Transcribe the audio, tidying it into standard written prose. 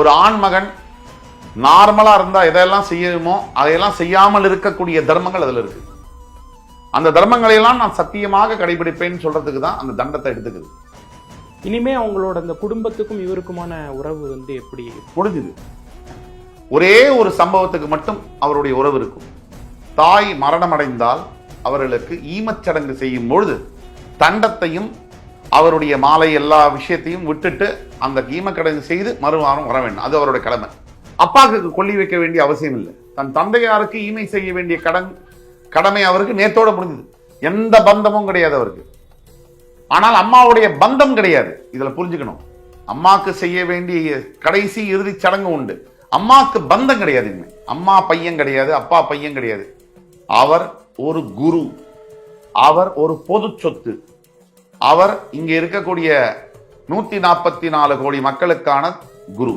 ஒரு ஆண் மகன் நார்மலா இருந்தா எதையெல்லாம் செய்யணுமோ அதையெல்லாம் செய்யாமல் இருக்கக்கூடிய தர்மங்கள் அதுல இருக்கு. அந்த தர்மங்களை எல்லாம் நான் சத்தியமாக கடைபிடிப்பேன்னு சொல்றதுக்கு தான் அந்த தண்டத்தை எடுத்துக்குது. இனிமே அவங்களோட அந்த குடும்பத்துக்கும் இவருக்குமான உறவு எப்படி முடிஞ்சுது. ஒரே ஒரு சம்பவத்துக்கு மட்டும் அவருடைய உறவு இருக்கும். தாய் மரணம் அடைந்தால் அவர்களுக்கு ஈமச்சடங்கு செய்யும் பொழுது தண்டத்தையும் அவருடைய மாலை எல்லா விஷயத்தையும் விட்டுட்டு அந்த ஈமச்சடங்கு செய்து மறுவாரம் வர வேண்டும். அது அவருடைய கடமை. அப்பாவுக்கு கொல்லி வைக்க வேண்டிய அவசியம் இல்லை. தன் தந்தையாருக்கு ஈமை செய்ய வேண்டிய கடமை அவருக்கு நேத்தோட முடிஞ்சது. எந்த பந்தமும் கிடையாது அவருக்கு. ஆனால் அம்மாவுடைய பந்தம் கிடையாது. இதுல புரிஞ்சுக்கணும். அம்மாக்கு செய்ய வேண்டிய கடைசி இறுதி சடங்கு உண்டு. அம்மாக்கு பந்தம் கிடையாது. அம்மா பையன் கிடையாது, அப்பா பையன் கிடையாது. அவர் ஒரு குரு, அவர் ஒரு பொது சொத்து. அவர் இங்க இருக்கக்கூடிய 144 கோடி மக்களுக்கான குரு.